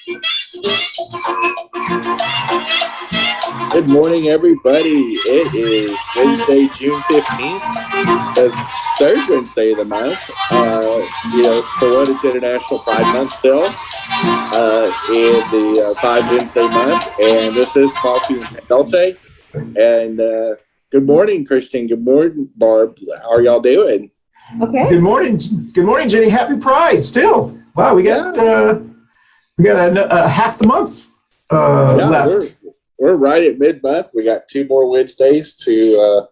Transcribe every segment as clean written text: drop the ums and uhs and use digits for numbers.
Good morning, everybody. It is Wednesday, June 15th, the third Wednesday of the month. For one, it's International Pride Month still, in the Pride Wednesday month. And this is Coffee Pan Dulce. And good morning, Christian. Good morning, Barb. How are y'all doing? Okay. Good morning. Good morning, Jenny. Happy Pride still. Wow, we got half the month left. We're right at mid-month. We got 2 more Wednesdays to,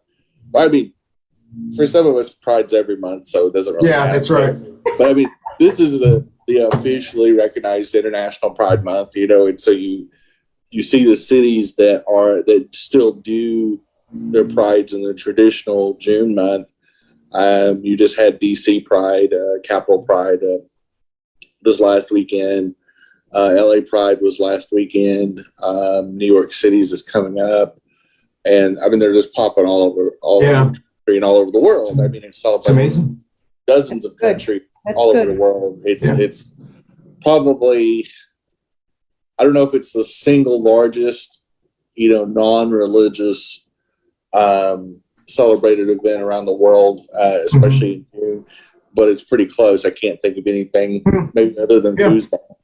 for some of us, Pride's every month, so it doesn't really matter. That's right. But this is the officially recognized International Pride Month, and so you see the cities that still do their prides in the traditional June month. You just had DC Pride, Capitol Pride this last weekend. LA Pride was last weekend. New York City's is coming up, and they're just popping all over the country and all over the world. It's amazing. Dozens of countries all over the world. It's probably, I don't know if it's the single largest, non-religious celebrated event around the world, especially in June, but it's pretty close. I can't think of anything maybe other than foosball.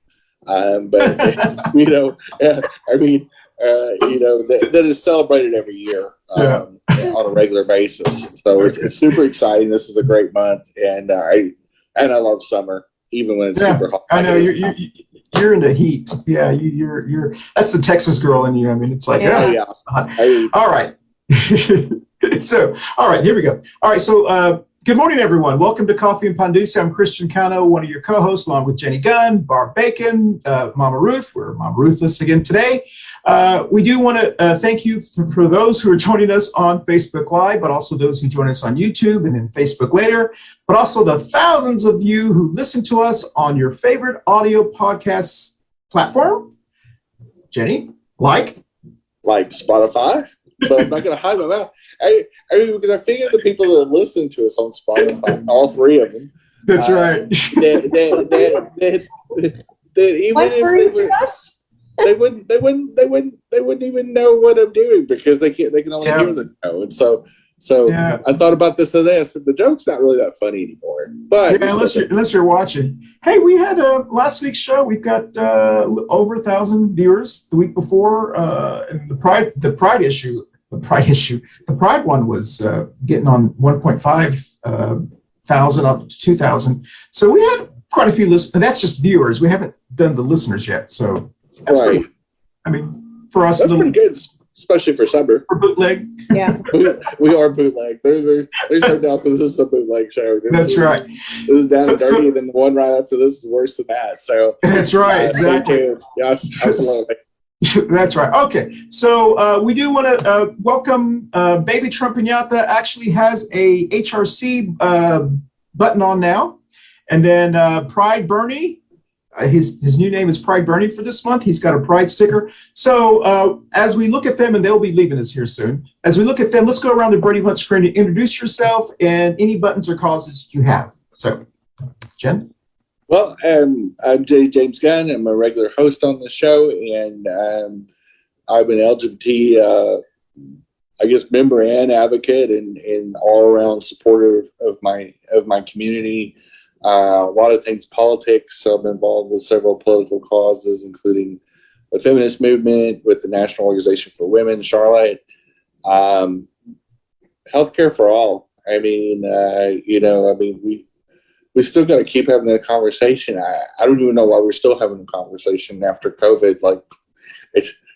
That is celebrated every year on a regular basis. So it's super exciting. This is a great month, and I love summer, even when it's super hot. I know you're into heat. Yeah, you're that's the Texas girl in you. It's like all right. So all right, here we go. All right, so good morning, everyone. Welcome to Coffee Pan Dulce. I'm Christian Cano, one of your co-hosts, along with Jenny Gunn, Barb Bacon, Mama Ruth. We're Mama Ruthless again today. We do want to thank you for those who are joining us on Facebook Live, but also those who join us on YouTube and then Facebook later, but also the thousands of you who listen to us on your favorite audio podcast platform. Jenny, like Spotify, but I'm not going to hide my mouth. Because I figure the people that are listening to us on Spotify, all 3 of them. That's right. That even if they wouldn't even know what I'm doing, because they can only hear the show. And so I thought about this today. I said the joke's not really that funny anymore. But unless you're watching. Hey, we had last week's show. We've got over 1,000 viewers the week before. And the Pride issue. The Pride one was getting on 1.5 thousand up to 2,000. So we had quite a few listeners. And that's just viewers. We haven't done the listeners yet. So that's pretty. For us, that's pretty good, especially for summer. For bootleg. Yeah, we are bootleg. There's no doubt that this is a bootleg show. That's right. This is down and dirty, and then the one right after this is worse than that. So that's right. Exactly. Yes, absolutely. That's right. Okay, so we do want to welcome Baby Trump Pinata. Actually has a HRC button on now, and then Pride Bernie. His new name is Pride Bernie for this month. He's got a Pride sticker. So as we look at them, and they'll be leaving us here soon. As we look at them, let's go around the Brady Bunch screen to introduce yourself and any buttons or causes you have. So, Jen. Well, I'm James Gunn. I'm a regular host on the show, and I'm an LGBT, member and advocate, and all around supporter of my community. A lot of things politics. So I'm involved with several political causes, including the feminist movement with the National Organization for Women, Charlotte. Healthcare for all. We still got to keep having that conversation. I don't even know why we're still having a conversation after COVID.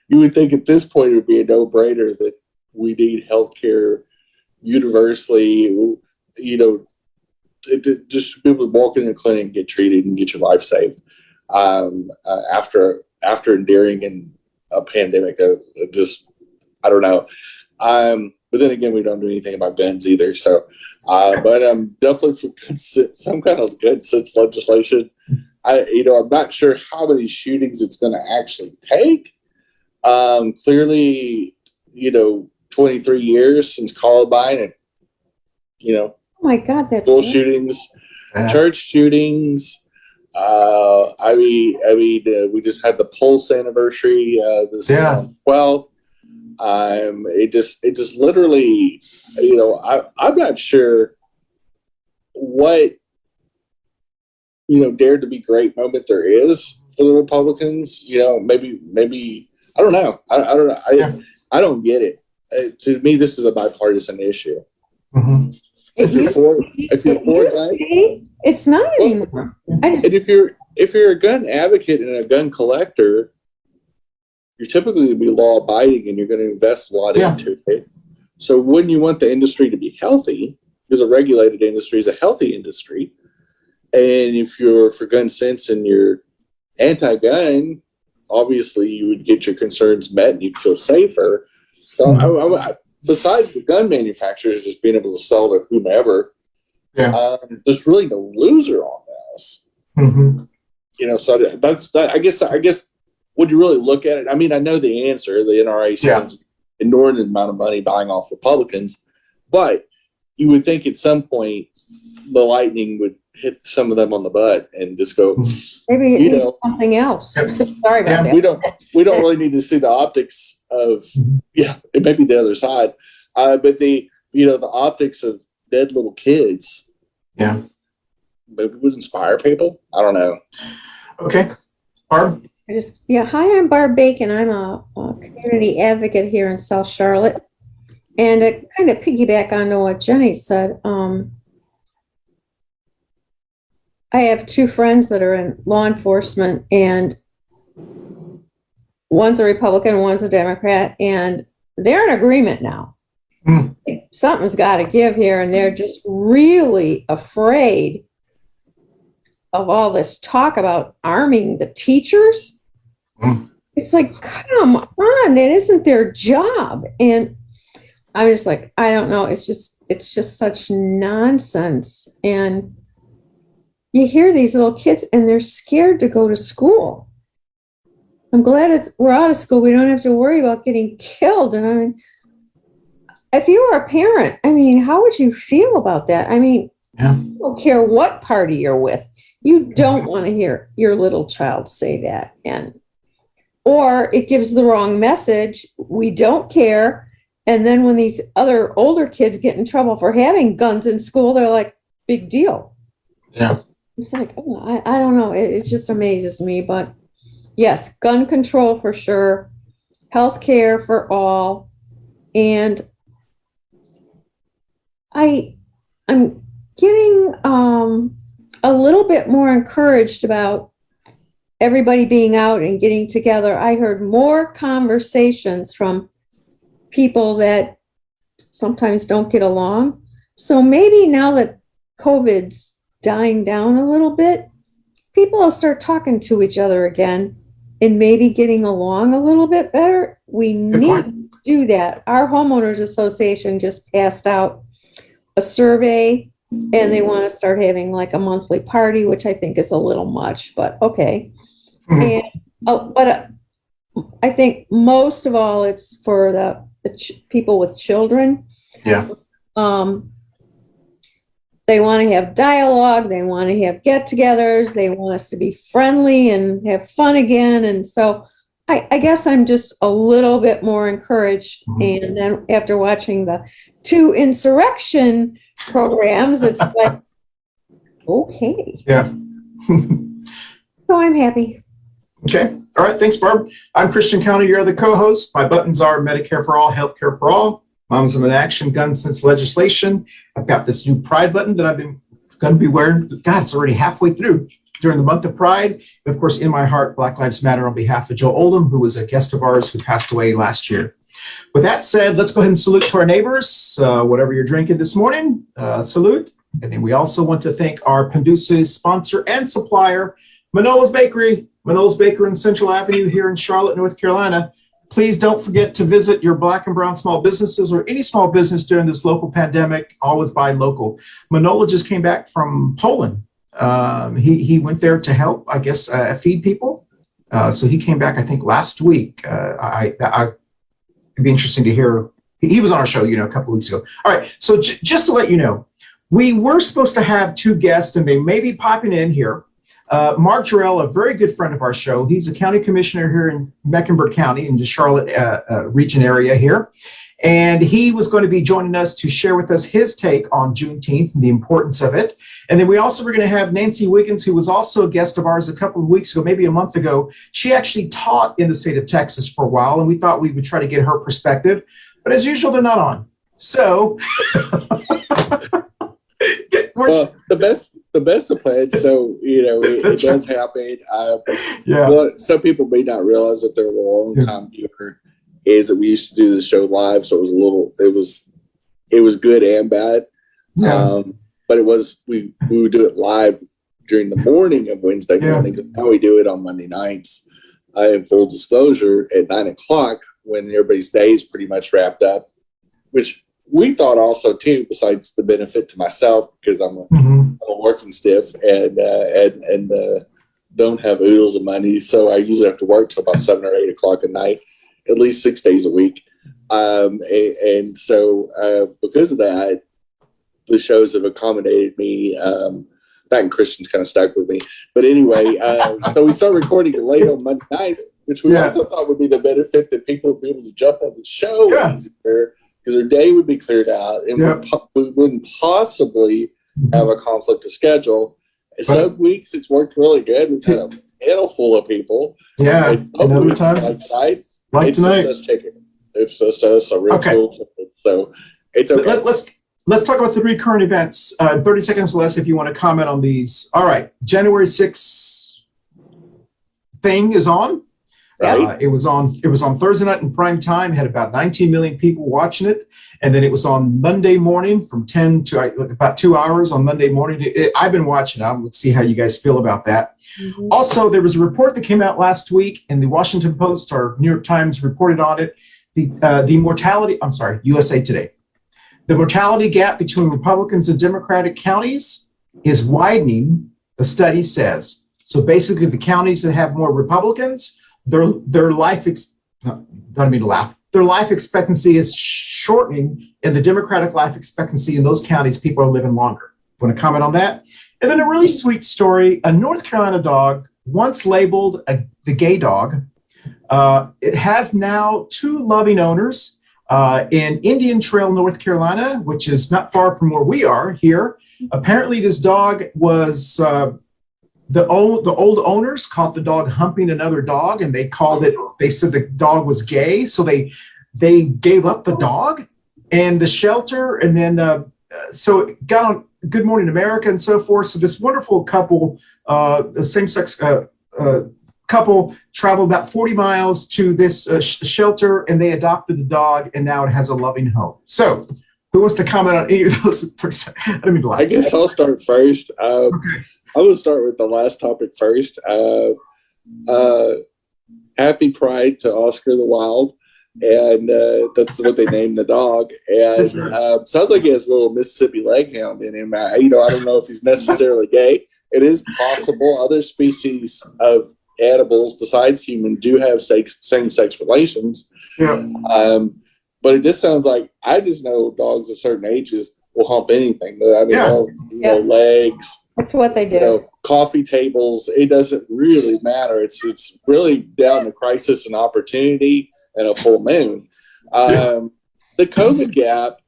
You would think at this point it would be a no-brainer that we need healthcare universally. Just be able to walk in the clinic and get treated and get your life saved. After enduring a pandemic, I don't know. But then again, we don't do anything about guns either. So. But I'm definitely for some kind of good sense legislation. I'm not sure how many shootings it's going to actually take. Clearly, 23 years since Columbine, and Oh my God, that's school shootings, church shootings, We just had the Pulse anniversary this 12th. It just literally, I'm not sure what dared to be great moment there is for the Republicans. Maybe I don't know. I don't know. I don't get it. To me, this is a bipartisan issue. Mm-hmm. If you're for gun, it's not anymore. And if you're a gun advocate and a gun collector, you're typically going to be law abiding and you're going to invest a lot into it. So wouldn't you want the industry to be healthy? Because a regulated industry is a healthy industry. And if you're for gun sense and you're anti-gun, obviously you would get your concerns met and you'd feel safer. So besides the gun manufacturers just being able to sell to whomever, there's really no loser on this. Mm-hmm. So that's that. I guess when you really look at it, I mean, I know the answer. The NRA spends an inordinate amount of money buying off Republicans, but you would think at some point the lightning would hit some of them on the butt and just go, maybe it needs something else. Sorry about that. We don't really need to see the optics of it may be the other side, but the optics of dead little kids. Yeah, maybe it would inspire people. I don't know. Okay, Barb. Hi, I'm Barb Bacon. I'm a community advocate here in South Charlotte, and to kind of piggyback on what Jenny said. I have two friends that are in law enforcement, and one's a Republican, one's a Democrat, and they're in agreement now. Something's got to give here, and they're just really afraid of all this talk about arming the teachers. It's like, come on, it isn't their job. And I'm just like, I don't know. It's just such nonsense. And you hear these little kids and they're scared to go to school. I'm glad we're out of school. We don't have to worry about getting killed. And I mean, if you were a parent, I mean, how would you feel about that? I mean, I don't care what party you're with. You don't want to hear your little child say that. Or it gives the wrong message. We don't care. And then when these other older kids get in trouble for having guns in school, they're like, big deal. Yeah. It's like, I don't know. It just amazes me. But yes, gun control for sure. Health care for all. And I'm getting a little bit more encouraged about everybody being out and getting together. I heard more conversations from people that sometimes don't get along. So maybe now that COVID's dying down a little bit, people will start talking to each other again and maybe getting along a little bit better. We need to do that. Our homeowners association just passed out a survey, and they want to start having like a monthly party, which I think is a little much, but okay. And I think most of all, it's for the people with children. Yeah. They want to have dialogue. They want to have get-togethers. They want us to be friendly and have fun again. And so I guess I'm just a little bit more encouraged. And then after watching the 2 insurrection programs, it's like, okay. Yeah. So I'm happy. Okay. All right. Thanks, Barb. I'm Christian Cano. You're the co-host. My buttons are Medicare for all, healthcare for all, Moms in Action, gun sense legislation. I've got this new Pride button that I've been going to be wearing. God, it's already halfway through during the month of Pride. And of course, in my heart, Black Lives Matter on behalf of Joe Oldham, who was a guest of ours who passed away last year. With that said, let's go ahead and salute to our neighbors, whatever you're drinking this morning, salute. And then we also want to thank our Panduce's sponsor and supplier, Manolo's Bakery. Manolo's Bakery on Central Avenue here in Charlotte, North Carolina. Please don't forget to visit your Black and brown small businesses or any small business during this local pandemic. Always buy local. Manolo just came back from Poland. He went there to help, I guess, feed people. So he came back, I think, last week. It'd be interesting to hear. He was on our show, a couple of weeks ago. All right. So just to let you know, we were supposed to have 2 guests, and they may be popping in here. Mark Jarrell, a very good friend of our show. He's a county commissioner here in Mecklenburg County in the Charlotte region area here. And he was going to be joining us to share with us his take on Juneteenth and the importance of it. And then we also were going to have Nancy Wiggins, who was also a guest of ours a couple of weeks ago, maybe a month ago. She actually taught in the state of Texas for a while, and we thought we would try to get her perspective. But as usual, they're not on. So... Well, the best of plans. So it does happen. What some people may not realize if they're a long time viewer is that we used to do the show live, so it was good and bad. Yeah. But we would do it live during the morning of Wednesday morning. Now we do it on Monday nights. In full disclosure, at 9:00 when everybody's day is pretty much wrapped up, which we thought also too, besides the benefit to myself, because I'm a working stiff and don't have oodles of money. So I usually have to work till about 7 or 8 o'clock at night, at least 6 days a week. And so because of that, the shows have accommodated me. That and Christian's kind of stuck with me. But anyway, so we start recording late on Monday nights, which we also thought would be the benefit that people would be able to jump on the show easier, because their day would be cleared out and we wouldn't possibly have a conflict of schedule. And some weeks it's worked really good. We've had a panel full of people. Yeah. And other times it's tonight. Just us chicken. It's just us, a real cool chicken. So it's okay. Let's talk about the 3 current events. 30 seconds less if you want to comment on these. All right. January 6th thing is on. It was on Thursday night in prime time, had about 19 million people watching it. And then it was on Monday morning from 10 to about 2 hours on Monday morning. I've been watching it. Let's see how you guys feel about that. Mm-hmm. Also, there was a report that came out last week in the Washington Post or New York Times reported on it. USA Today. The mortality gap between Republicans and Democratic counties is widening, the study says. So basically the counties that have more Republicans, their life expectancy is shortening, and the Democratic life expectancy in those counties, people are living longer. Want to comment on that? And then a really sweet story, a North Carolina dog, once labeled the gay dog, it has now 2 loving owners in Indian Trail, North Carolina, which is not far from where we are here. Apparently this dog was... The old owners caught the dog humping another dog, and they said the dog was gay. So they gave up the dog and the shelter. And then, so it got on Good Morning America and so forth. So this wonderful couple, the same-sex couple, traveled about 40 miles to this shelter, and they adopted the dog, and now it has a loving home. So who wants to comment on any of those? I don't mean to lie. I guess I'll start first. Okay. I will start with the last topic first. Happy Pride to Oscar the Wild, and that's what they named the dog. And sounds like he has a little Mississippi Leghound in him. I don't know if he's necessarily gay. It is possible other species of animals besides human do have same-sex relations. Yeah. But it just sounds like, I just know dogs of certain ages will hump anything. I mean, legs. That's what they do. Coffee tables. It doesn't really matter. It's really down to crisis and opportunity and a full moon. The COVID gap,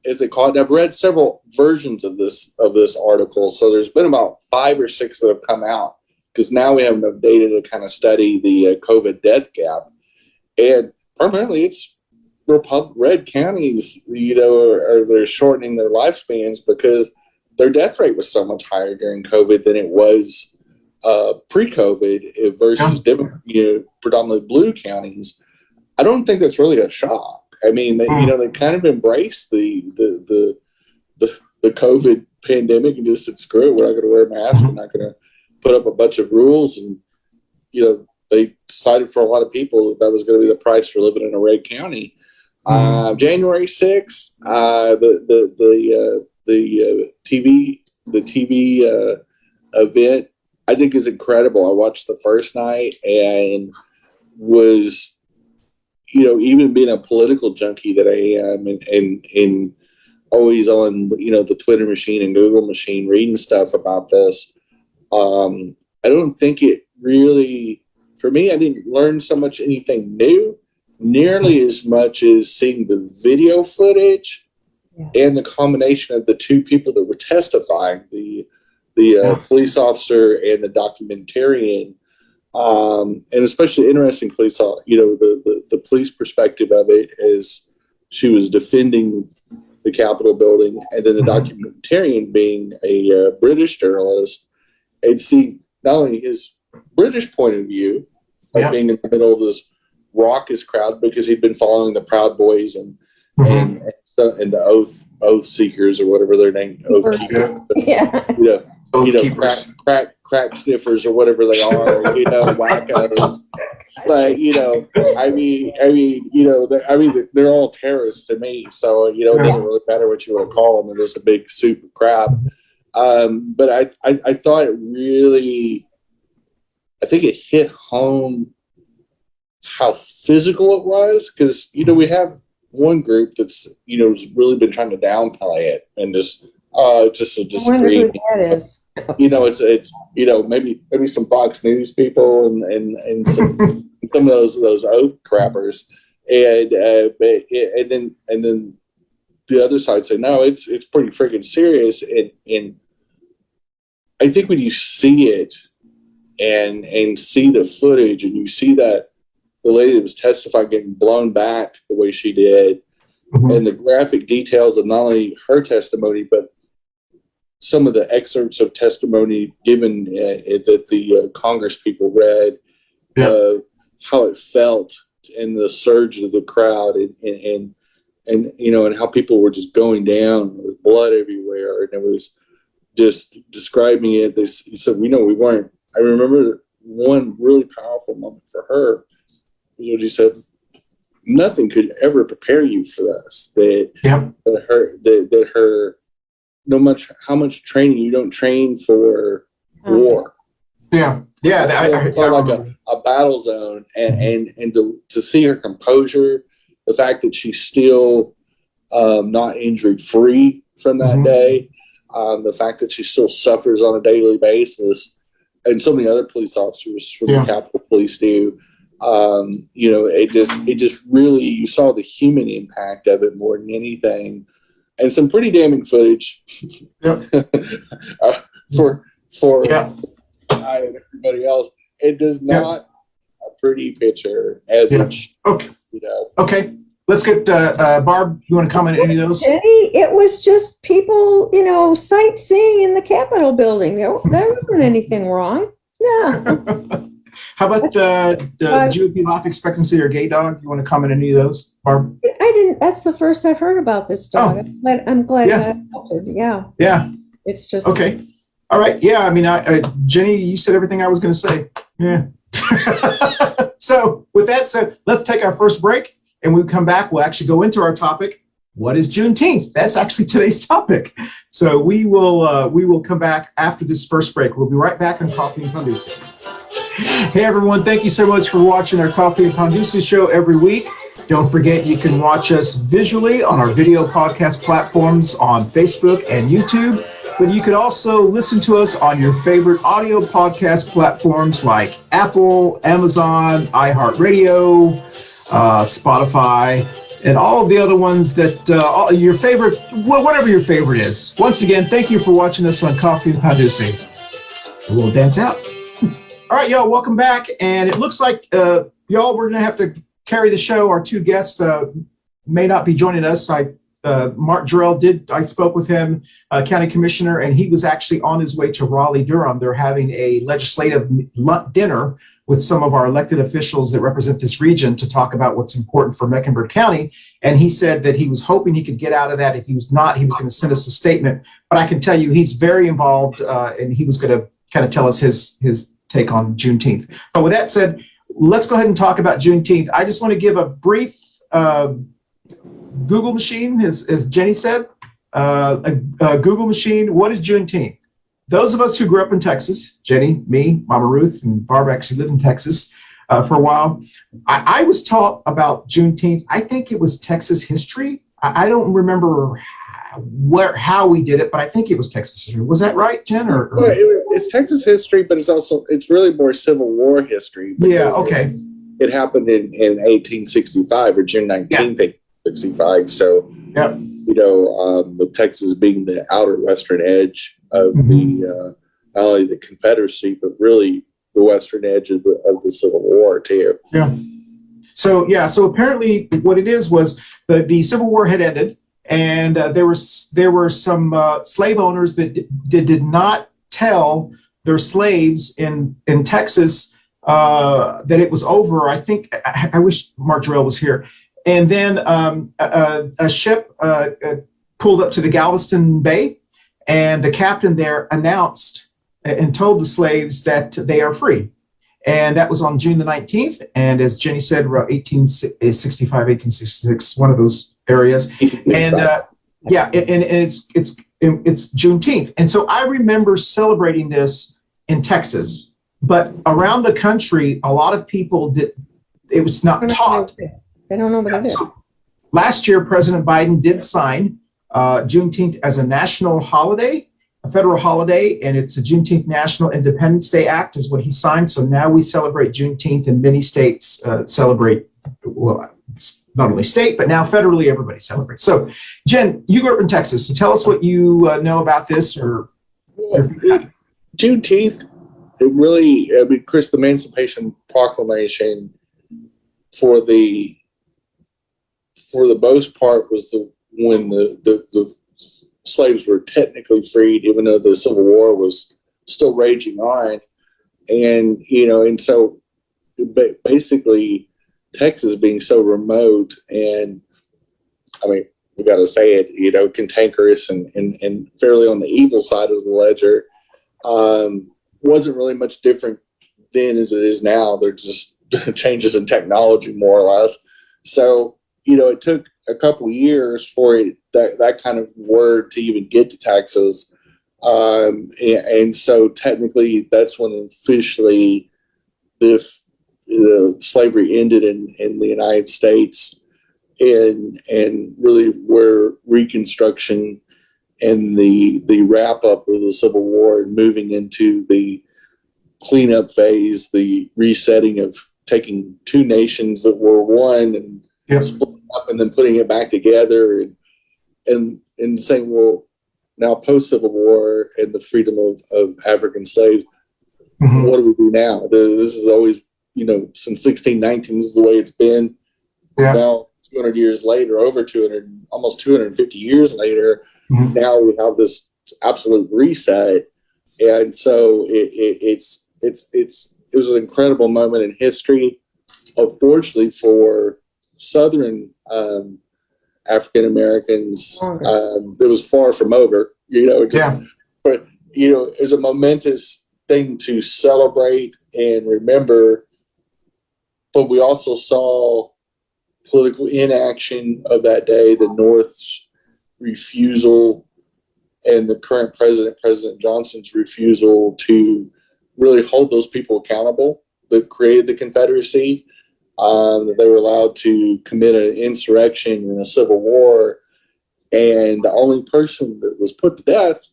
as they call it, I've read several versions of this article. So there's been about 5 or 6 that have come out, because now we have enough data to kind of study the COVID death gap. And primarily it's red counties, they're shortening their lifespans because their death rate was so much higher during COVID than it was pre-COVID versus predominantly blue counties. I don't think that's really a shock. I mean, they kind of embraced the COVID pandemic and just said, screw it, we're not going to wear masks, we're not going to put up a bunch of rules. And, they decided for a lot of people that was going to be the price for living in a red county. January 6th, the TV event, I think, is incredible. I watched the first night and was, even being a political junkie that I am, and always on, the Twitter machine and Google machine reading stuff about this. I don't think it really, for me, I didn't learn so much anything new, nearly as much as seeing the video footage and the combination of the two people that were testifying, the police officer and the documentarian, and especially interesting police, the police perspective of it as she was defending the Capitol building, and then the documentarian being a British journalist, and see not only his British point of view, like being in the middle of this raucous crowd because he'd been following the Proud Boys and the oath seekers or whatever their name, oath keepers, crack sniffers or whatever they are, wackos. But they're all terrorists to me. So it doesn't really matter what you want to call them. They're just a big soup of crap. But I thought it really, I think it hit home how physical it was, because we have one group that's has really been trying to downplay it and just a disagreement. That is. It's maybe some Fox News people and some some of those oath crappers, and then the other side say no, it's pretty freaking serious, and I think when you see it and see the footage and you see that the lady that was testifying getting blown back the way she did, and the graphic details of not only her testimony but some of the excerpts of testimony given that the Congress people read, how it felt in the surge of the crowd, and how people were just going down with blood everywhere, and it was just describing it. He said, we weren't. I remember one really powerful moment for her was what she said: nothing could ever prepare you for this. That her. No matter how much training, you don't train for war. I felt like a battle zone, and to see her composure, the fact that she's still not injury free from that day, the fact that she still suffers on a daily basis, and so many other police officers from the Capitol Police do. It just really, you saw the human impact of it more than anything. And some pretty damning footage for everybody else. It does not a pretty picture as it. Okay. Let's get Barb. You want to comment on any of those? It was just people, sightseeing in the Capitol building. There wasn't anything wrong. No. How about the GOP life expectancy or gay dog? You want to comment on any of those, Barb? I didn't. That's the first I've heard about this dog. I'm glad that helped. Yeah. It's just okay. All right. Yeah. I mean, Jenny, you said everything I was going to say. Yeah. So with that said, let's take our first break, and when we come back, we'll actually go into our topic. What is Juneteenth? That's actually today's topic. So we will come back after this first break. We'll be right back on Coffee Pan Dulce. Hey everyone, thank you so much for watching our Coffee Pan Dulce show every week. Don't forget you can watch us visually on our video podcast platforms on Facebook and YouTube, but you can also listen to us on your favorite audio podcast platforms like Apple, Amazon, iHeartRadio, Spotify, and all of the other ones that your favorite, whatever your favorite is. Once again, thank you for watching us on Coffee Pan Dulce. We'll dance out. All right, y'all, welcome back. And it looks like, y'all, we're going to have to carry the show. Our two guests may not be joining us. Mark Jarrell I spoke with him, county commissioner, and he was actually on his way to Raleigh, Durham. They're having a legislative dinner with some of our elected officials that represent this region to talk about what's important for Mecklenburg County. And he said that he was hoping he could get out of that. If he was not, he was going to send us a statement. But I can tell you he's very involved, and he was going to kind of tell us his take on Juneteenth. But with that said, let's go ahead and talk about Juneteenth. I just want to give a brief Google machine, as Jenny said, a Google machine. What is Juneteenth? Those of us who grew up in Texas, Jenny, me, Mama Ruth, and Barb actually lived in Texas for a while. I was taught about Juneteenth. I think it was Texas history. I don't remember how we did it, but I think it was Texas history. Was that right, Jen? Well, it's Texas history, but it's really more Civil War history. Yeah. Okay. It happened in 1865 or June 19th, 1865. So, with Texas being the outer western edge of the not only the Confederacy, but really the western edge of the Civil War too. Yeah. So apparently what it is was the Civil War had ended, and there were some slave owners that did not tell their slaves in Texas that it was over. I think I wish Mark Jarrell was here. And then a ship pulled up to the Galveston Bay, and the captain there announced and told the slaves that they are free. And that was on June the 19th. And as Jenny said, 1865, 1866, one of those areas. And it's Juneteenth. And so I remember celebrating this in Texas, but around the country, a lot of people it was not taught. I don't know what it is. So last year, President Biden did sign Juneteenth as a national holiday, a federal holiday, and it's the Juneteenth National Independence Day Act is what he signed. So now we celebrate Juneteenth, and many states celebrate, well, it's not only state, but now federally everybody celebrates. So Jen, you grew up in Texas, so tell us what you know about this. Juneteenth, Chris, the Emancipation Proclamation for the most part was when the slaves were technically freed, even though the Civil War was still raging on. And so basically Texas being so remote, and I mean, we got to say it, cantankerous and fairly on the evil side of the ledger, wasn't really much different then as it is now. They're just changes in technology, more or less. So, it took a couple of years for that kind of word to even get to Texas. And so technically that's when officially the slavery ended in the United States, and really where Reconstruction and the wrap up of the Civil War and moving into the cleanup phase, the resetting of taking two nations that were one and splitting up and then putting it back together and saying, well, now post Civil War and the freedom of African slaves, what do we do now? This is always, since 1619, this is the way it's been. Now 200 years later, almost 250 years later, now we have this absolute reset. And so it was an incredible moment in history. Unfortunately for Southern African Americans, it was far from over. But it was a momentous thing to celebrate and remember. But we also saw political inaction of that day, the North's refusal, and the current President Johnson's refusal to really hold those people accountable that created the Confederacy, that they were allowed to commit an insurrection in a civil war. And the only person that was put to death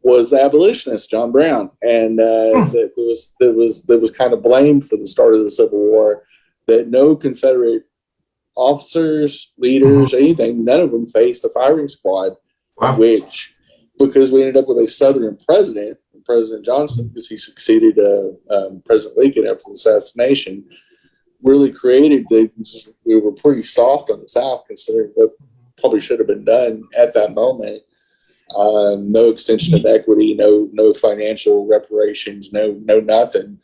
was the abolitionist, John Brown. And that was kind of blamed for the start of the Civil War, that no Confederate officers, leaders, anything, none of them faced a firing squad, because we ended up with a Southern president, President Johnson, because he succeeded President Lincoln after the assassination, really created we were pretty soft on the South considering what probably should have been done at that moment. No extension of equity, no financial reparations, no nothing.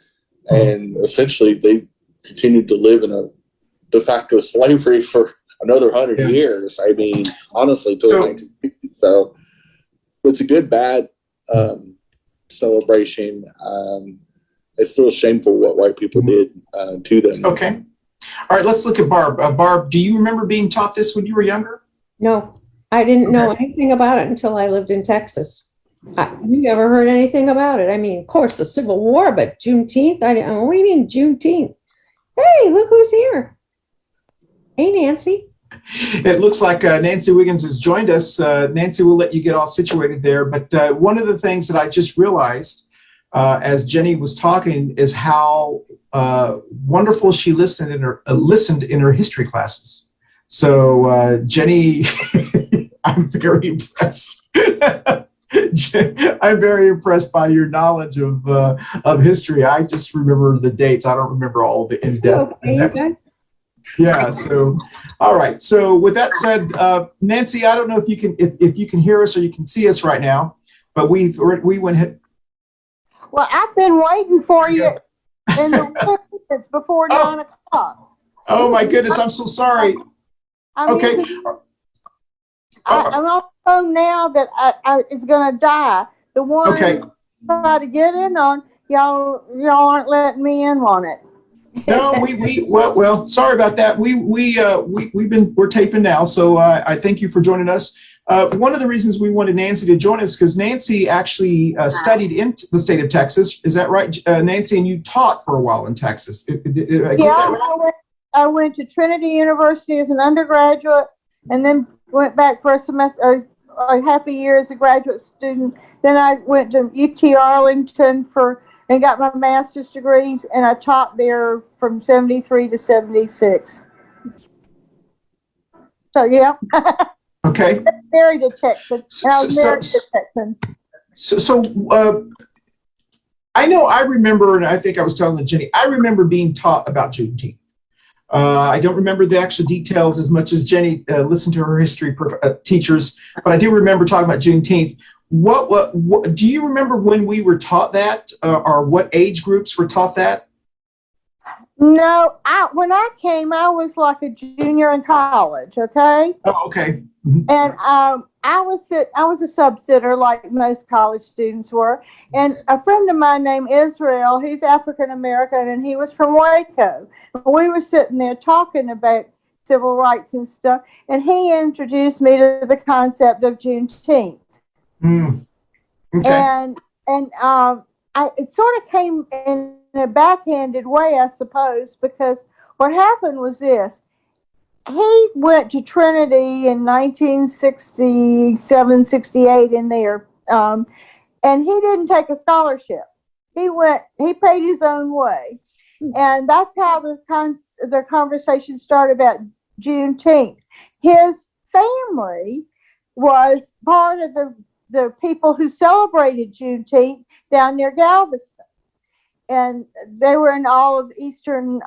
And essentially they continued to live in a de facto slavery for another 100 years. I mean, honestly, till the 1950s. So it's a good, bad celebration. It's still shameful what white people did to them. Okay. All right, let's look at Barb. Barb, do you remember being taught this when you were younger? No, I didn't know anything about it until I lived in Texas. You ever heard anything about it? I mean, of course, the Civil War, but Juneteenth? What do you mean Juneteenth? Hey, look who's here. Hey, Nancy. It looks like Nancy Wiggins has joined us. Nancy, we'll let you get all situated there. But one of the things that I just realized as Jenny was talking is how wonderful she listened in her history classes. So Jenny, I'm very impressed. I'm very impressed by your knowledge of history. I just remember the dates. I don't remember all the in-depth. Yeah. So, all right. So, with that said, Nancy, I don't know if you can if you can hear us or you can see us right now, but we went ahead. Well, I've been waiting for you in the minutes before 9 o'clock. Oh my goodness! I'm so sorry. Okay. I'm on the phone now that I is going to die. The one try to get in on, y'all aren't letting me in on it. No, well, sorry about that. We're taping now, so I thank you for joining us. One of the reasons we wanted Nancy to join us because Nancy actually studied in the state of Texas. Is that right, Nancy? And you taught for a while in Texas. I went to Trinity University as an undergraduate, and then went back for a semester, or half a year as a graduate student. Then I went to UT Arlington and got my master's degrees, and I taught there from 73 to 76. So, yeah. Okay. I'm married to Texan. I was married to Texan. So I remember, and I think I was telling Jenny, I remember being taught about Juneteenth. I don't remember the actual details as much as Jenny listened to her history teachers, but I do remember talking about Juneteenth. What do you remember when we were taught that, or what age groups were taught that? No, when I came, I was like a junior in college. Okay. Oh, okay. Mm-hmm. And I was a sub-sitter like most college students were. And a friend of mine named Israel, he's African American, and he was from Waco. We were sitting there talking about civil rights and stuff, and he introduced me to the concept of Juneteenth. Mm. Okay. And it sort of came in a backhanded way, I suppose, because what happened was this. He went to Trinity in 1967, 68 in there, and he didn't take a scholarship. He paid his own way. And that's how the conversation started about Juneteenth. His family was part of the people who celebrated Juneteenth down near Galveston. And they were in all of eastern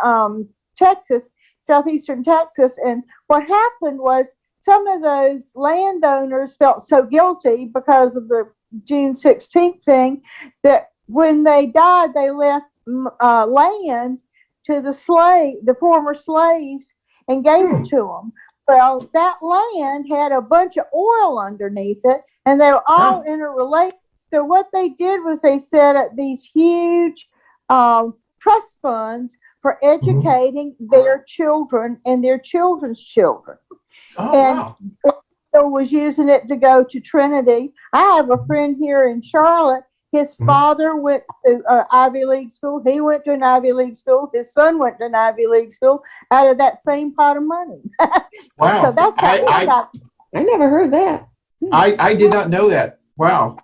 Texas, southeastern Texas. And what happened was some of those landowners felt so guilty because of the June 16th thing that when they died, they left land to the former slaves and gave it to them. Well, that land had a bunch of oil underneath it, and they were all interrelated. So what they did was they set up these huge trust funds for educating their children and their children's children. Wow. So was using it to go to Trinity. I have a friend here in Charlotte. His father went to Ivy League school. He went to an Ivy League school. His son went to an Ivy League school out of that same pot of money. Wow. So that's how I never heard that. I did not know that. Wow.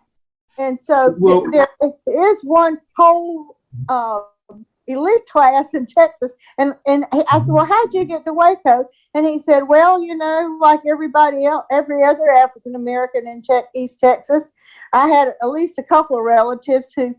And so there is one whole elite class in Texas. And I said, well, how'd you get to Waco? And he said, well, like everybody else, every other African American in East Texas, I had at least a couple of relatives who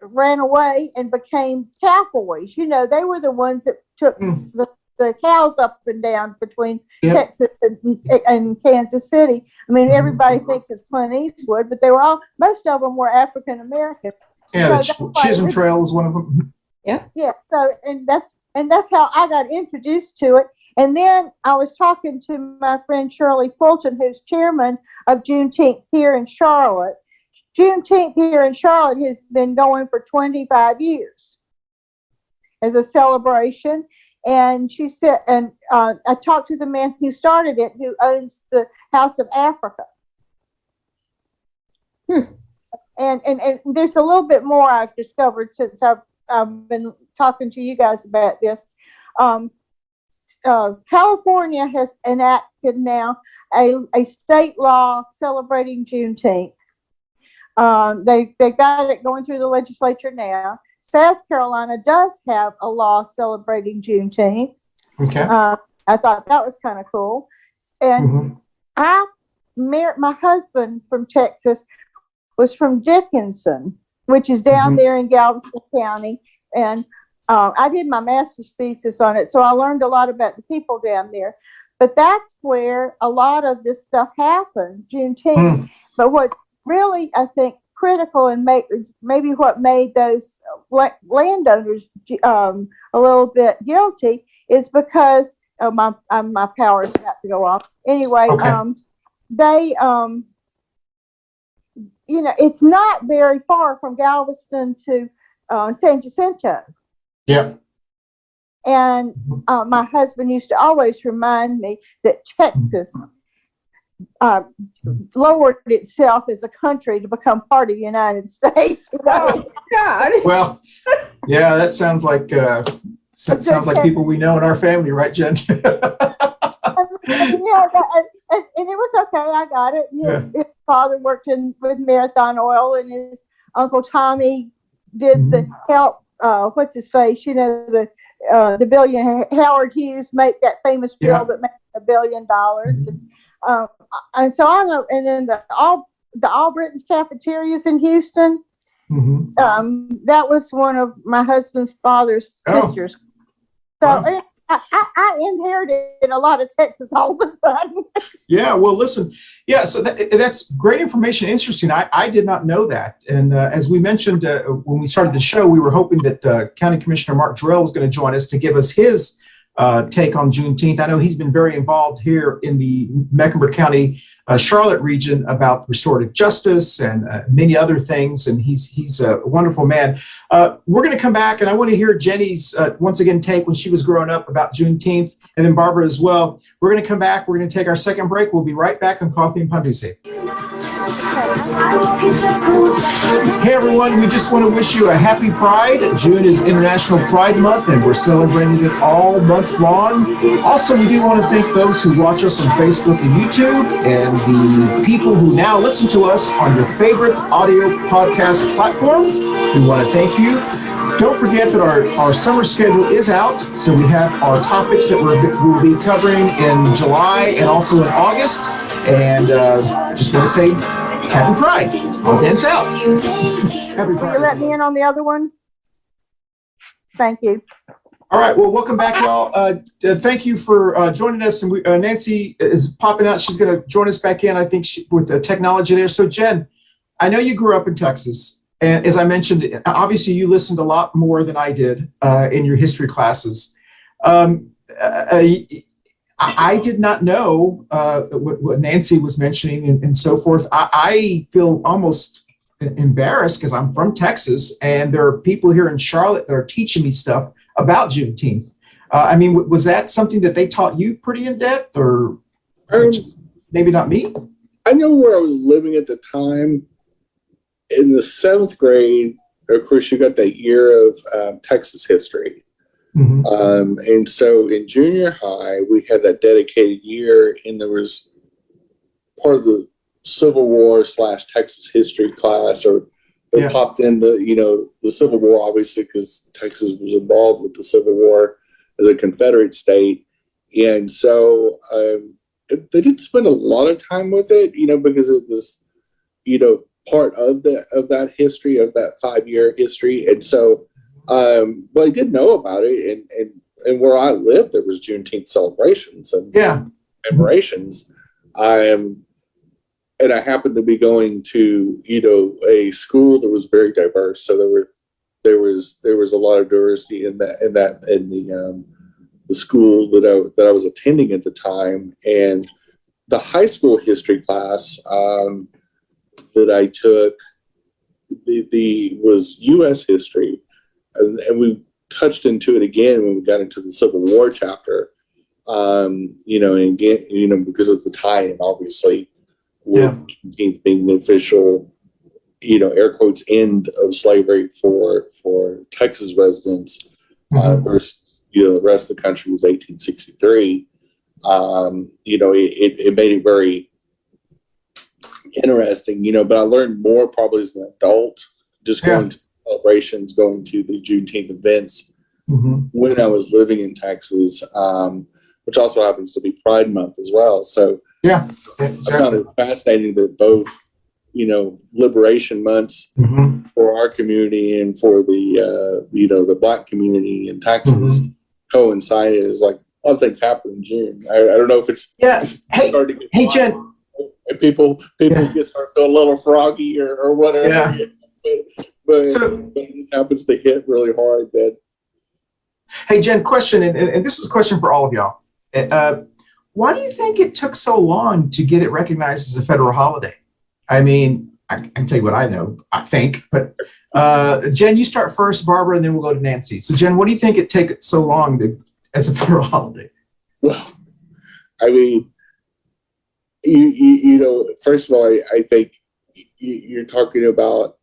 ran away and became cowboys. They were the ones that took the cows up and down between Texas and Kansas City. I mean, everybody thinks it's Clint Eastwood, but most of them were African American. Yeah, the Chisholm Trail was one of them. Yeah. Yeah. So, and that's how I got introduced to it. And then I was talking to my friend Shirley Fulton, who's chairman of Juneteenth here in Charlotte. Juneteenth here in Charlotte has been going for 25 years as a celebration. And she said, and I talked to the man who started it, who owns the House of Africa. And there's a little bit more I've discovered since I've been talking to you guys about this. California has enacted now a state law celebrating Juneteenth. They got it going through the legislature now. South Carolina does have a law celebrating Juneteenth. Okay. I thought that was kind of cool. And my husband from Texas was from Dickinson, which is down there in Galveston County. And I did my master's thesis on it, so I learned a lot about the people down there. But that's where a lot of this stuff happened, Juneteenth. But what really, I think, critical and maybe what made those landowners a little bit guilty is because my power is about to go off. Anyway, they it's not very far from Galveston to San Jacinto. Yeah. And my husband used to always remind me that Texas lowered itself as a country to become part of the United States. Oh, God. Well, yeah, that sounds like people we know in our family, right, Jen? Yeah, and it was okay. I got it. His father worked with Marathon Oil, and his Uncle Tommy did the help. What's his face? The billion Howard Hughes make that famous drill that made $1 billion, and so I know. And then the All Britain's cafeterias in Houston. That was one of my husband's father's sisters. So I inherited a lot of Texas all of a sudden. Yeah, well, listen. Yeah, so that's great information. Interesting. I did not know that. And as we mentioned when we started the show, we were hoping that County Commissioner Mark Drell was going to join us to give us his take on Juneteenth. I know he's been very involved here in the Mecklenburg County, Charlotte region about restorative justice and many other things. And he's a wonderful man. We're going to come back, and I want to hear Jenny's once again take when she was growing up about Juneteenth, and then Barbara as well. We're going to come back. We're going to take our second break. We'll be right back on Coffee Pan Dulce. Hey everyone, we just want to wish you a happy Pride. June is International Pride Month, and we're celebrating it all month long. Also, we do want to thank those who watch us on Facebook and YouTube, and the people who now listen to us on your favorite audio podcast platform. We want to thank you. Don't forget that our summer schedule is out, so we have our topics that we'll be covering in July and also in August. And just want to say happy Pride. I'll dance out. Happy Pride. Will you let me in on the other one? Thank you. All right. Well, welcome back, y'all. Thank you for joining us. And Nancy is popping out. She's going to join us back in, I think, with the technology there. So, Jen, I know you grew up in Texas. And as I mentioned, obviously, you listened a lot more than I did in your history classes. I did not know what Nancy was mentioning and so forth. I feel almost embarrassed because I'm from Texas, and there are people here in Charlotte that are teaching me stuff about Juneteenth. I mean, was that something that they taught you pretty in depth, or maybe not me? I know where I was living at the time. In the 7th grade, of course, you got that year of Texas history. And so in junior high, we had that dedicated year, and there was part of the Civil War / Texas history class, or they popped in the Civil War, obviously, because Texas was involved with the Civil War as a Confederate state. And so they didn't spend a lot of time with it, because it was, part of that history, of that 5-year history. And so, but I did know about it, and where I lived, there was Juneteenth celebrations and commemorations. And I happened to be going to, a school that was very diverse. So there was a lot of diversity in the school that I was attending at the time. And the high school history class that I took, was U.S. history, and we touched into it again when we got into the Civil War chapter. And again, because of the tie-in, obviously, with Juneteenth being the official, air quotes, end of slavery for Texas residents, versus the rest of the country was 1863. It made it very interesting, but I learned more probably as an adult, just going to celebrations, going to the Juneteenth events when I was living in Texas, which also happens to be Pride Month as well. So exactly. I found it fascinating that both, liberation months for our community and for the, the Black community in Texas coincided. It's like a lot of things happen in June. I don't know if it's Hey, Jen. And people get start feeling a little froggy or whatever. But it just happens to hit really hard. That. Hey, Jen, question, and this is a question for all of y'all. Why do you think it took so long to get it recognized as a federal holiday? I mean, I can tell you what I know, I think, but Jen, you start first, Barbara, and then we'll go to Nancy. So, Jen, what do you think it took so long as a federal holiday? Well, I mean, first of all, I think you're talking about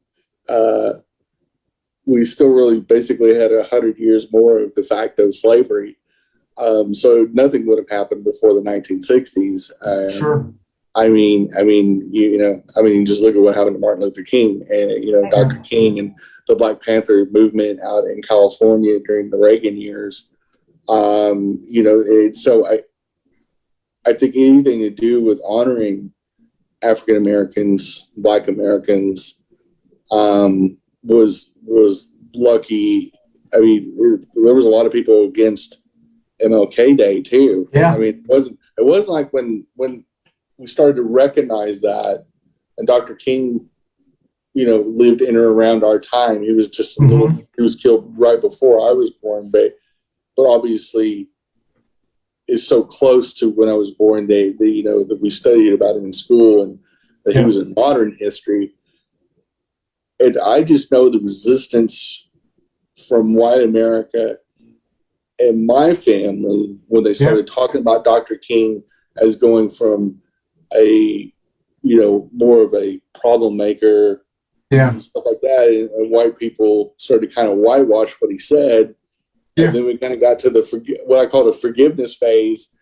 we still really basically had 100 years more of de facto slavery. So nothing would have happened before the 1960s. Sure. I mean, just look at what happened to Martin Luther King and, Dr. King and the Black Panther movement out in California during the Reagan years. So I think anything to do with honoring African Americans, Black Americans, was lucky. I mean, there was a lot of people against MLK Day too. Yeah. I mean, it wasn't like when we started to recognize that, and Dr. King, lived in or around our time. He was just he was killed right before I was born, but obviously is so close to when I was born. That we studied about it in school, and that he was in modern history. And I just know the resistance from white America and my family when they started talking about Dr. King as going from a, more of a problem maker and stuff like that. And white people started to kind of whitewash what he said. And then we kind of got to what I call the forgiveness phase.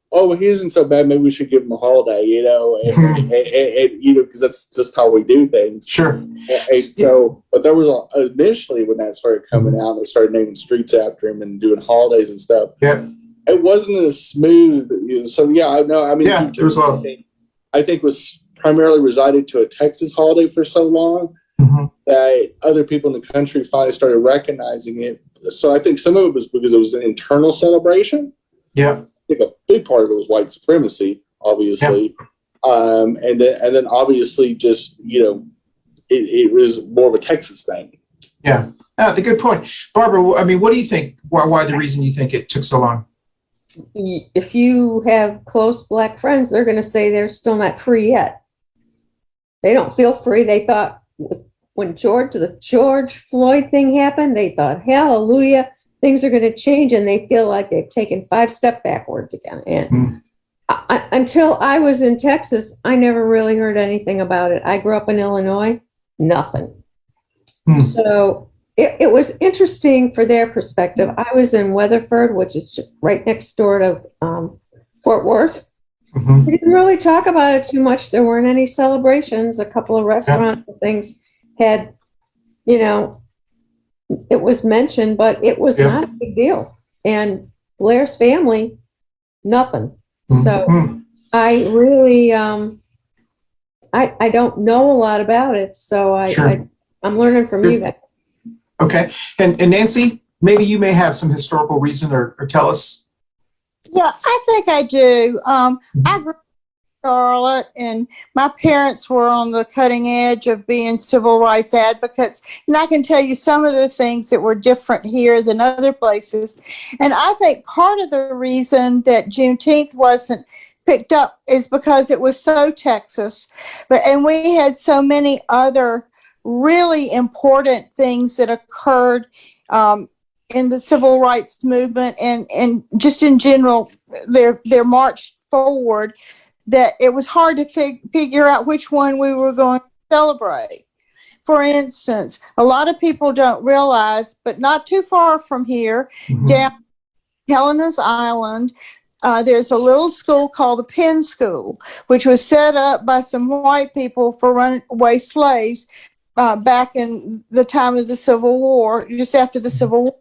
Oh, well, he isn't so bad. Maybe we should give him a holiday, and because that's just how we do things. Sure. And so, but there was initially when that started coming out, they started naming streets after him and doing holidays and stuff. Yeah. It wasn't as smooth. So I know. I mean, there was I think was primarily resided to a Texas holiday for so long that other people in the country finally started recognizing it. So I think some of it was because it was an internal celebration. Yeah. I think a big part of it was white supremacy, obviously. And then obviously just, it was more of a Texas thing. Yeah. The good point. Barbara, I mean, what do you think? Why the reason you think it took so long? If you have close Black friends, they're going to say they're still not free yet. They don't feel free. They thought when the George Floyd thing happened, they thought, hallelujah, things are going to change, and they feel like they've taken 5 steps backwards again. And until I was in Texas, I never really heard anything about it. I grew up in Illinois, nothing. So it was interesting for their perspective. I was in Weatherford, which is just right next door to Fort Worth. We didn't really talk about it too much. There weren't any celebrations. A couple of restaurants and things had, it was mentioned, but it was not a big deal. And Blair's family, nothing. So I really, I don't know a lot about it. So I'm learning from you guys. Okay. And Nancy, maybe you may have some historical reason or tell us. Yeah, I think I do. I grew up in Charlotte, and my parents were on the cutting edge of being civil rights advocates. And I can tell you some of the things that were different here than other places. And I think part of the reason that Juneteenth wasn't picked up is because it was so Texas. And we had so many other really important things that occurred in the civil rights movement and just in general, their march forward, that it was hard to figure out which one we were going to celebrate. for instance, a lot of people don't realize, but not too far from here, down Helena's Island, there's a little school called the Penn School, which was set up by some white people for runaway slaves back in the time of the Civil War, just after the Civil War.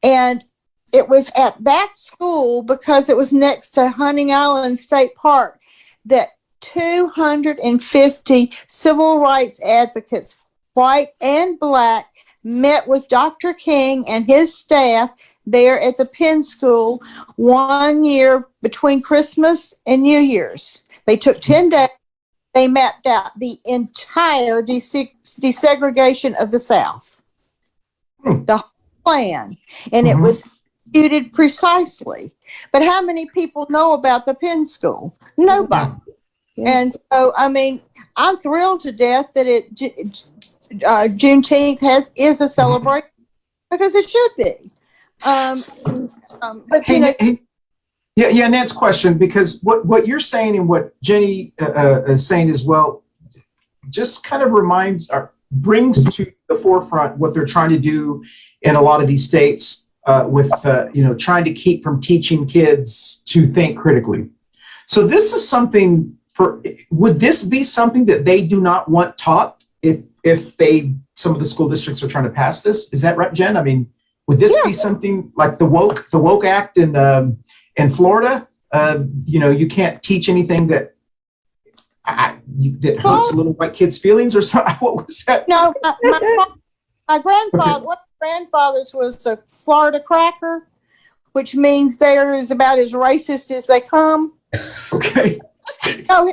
And it was at that school, because it was next to Hunting Island State Park, that 250 civil rights advocates, white and black, met with Dr. King and his staff there at the Penn School one year between Christmas and New Year's. They took 10 days. They mapped out the entire desegregation of the South, the whole plan, and it was executed precisely. But how many people know about the Penn School? Nobody. And so, I mean, I'm thrilled to death that Juneteenth is a celebration, because it should be. But yeah, Nan's question, because what you're saying and what Jenny is saying as well, just kind of brings to the forefront what they're trying to do in a lot of these states with trying to keep from teaching kids to think critically. So this is something. Would this be something that they do not want taught if some of the school districts are trying to pass this? Is that right, Jen? I mean, would this be something like the woke act in Florida? You can't teach anything that hurts little white kids' feelings or something. What was that? No, my grandfather, one of my grandfathers was a Florida cracker, which means they're about as racist as they come. Okay. No,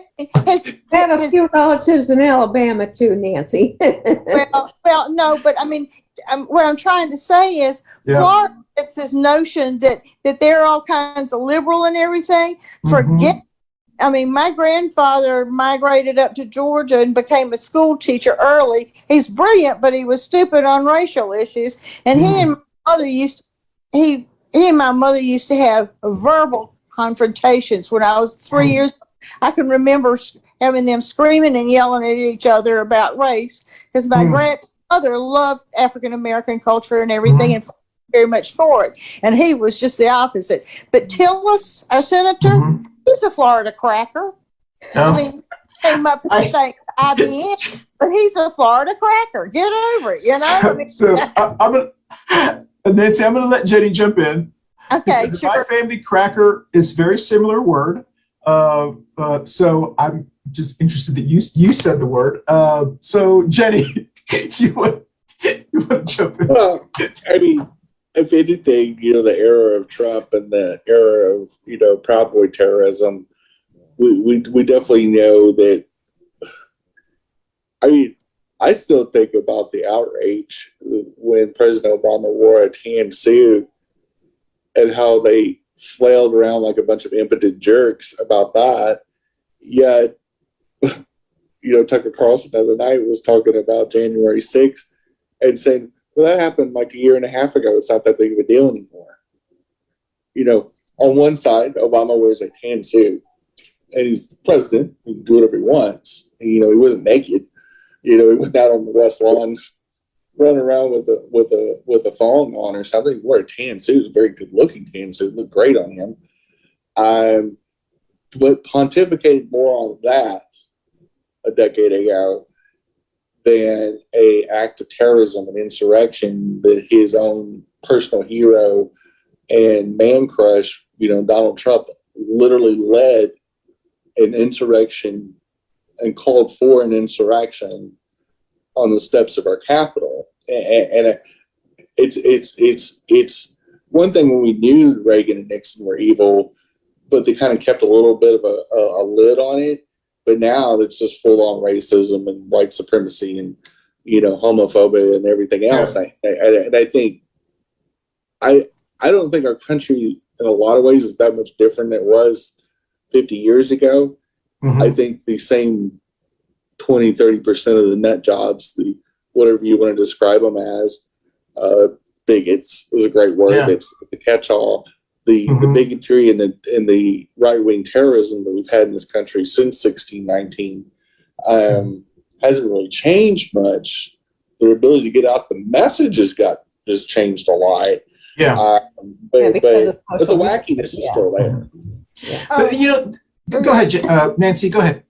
had a few relatives in Alabama too, Nancy. well, no, but I mean, what I'm trying to say is, Florida, it's this notion that they're all kinds of liberal and everything. I mean, my grandfather migrated up to Georgia and became a school teacher early. He's brilliant, but he was stupid on racial issues. And he and my mother used to have verbal confrontations when I was 3 years. I can remember having them screaming and yelling at each other about race, because my grandmother loved African American culture and everything, and very much for it. And he was just the opposite. But Tillis, our senator, he's a Florida cracker. I mean, came up with saying IBM, but he's a Florida cracker. Get over it, Nancy, I'm gonna let Jenny jump in. Okay, sure. My family, cracker is a very similar word. So I'm just interested that you said the word. So Jenny, you want to jump in? Well, I mean, if anything, the era of Trump and the era of Proud Boy terrorism, we definitely know that. I mean, I still think about the outrage when President Obama wore a tan suit and how they flailed around like a bunch of impotent jerks about that. Yet, Tucker Carlson the other night was talking about January 6th and saying, well, that happened like a year and a half ago. It's not that big of a deal anymore. On one side, Obama wears a tan suit and he's the president. He can do whatever he wants. And, he wasn't naked. He went out on the West Lawn, running around with a thong on or something. He wore a tan suit. It was a very good looking tan suit. It looked great on him. But pontificated more on that a decade ago than a act of terrorism and insurrection that his own personal hero and man crush, Donald Trump, literally led an insurrection and called for an insurrection on the steps of our Capitol. And it's one thing when we knew Reagan and Nixon were evil, but they kind of kept a little bit of a lid on it. But now it's just full on racism and white supremacy and homophobia and everything else. Yeah. And I think I don't think our country in a lot of ways is that much different than it was 50 years ago. I think the same 20-30% of the nut jobs, the whatever you want to describe them as, bigots is a great word. Yeah. It's the catch-all. The bigotry and the right-wing terrorism that we've had in this country since 1619 hasn't really changed much. Their ability to get out the message has changed a lot. Yeah. But the social wackiness is still there. Yeah. But, go ahead, Nancy, go ahead.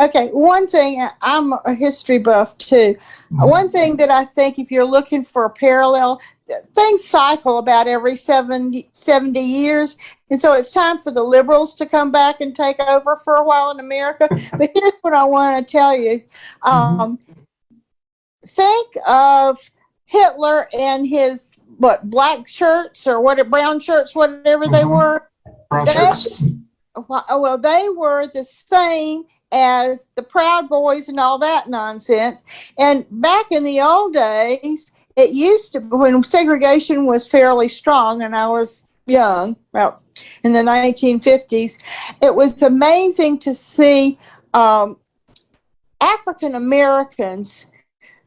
Okay, one thing, I'm a history buff too. One thing that I think, if you're looking for a parallel, things cycle about every 70 years. And so it's time for the liberals to come back and take over for a while in America. But here's what I want to tell you. Think of Hitler and his, black shirts or brown shirts, whatever they were. Brown shirts. Well, they were the same as the Proud Boys and all that nonsense. And back in the old days, it used to, when segregation was fairly strong, and I was young, well, in the 1950s, it was amazing to see African Americans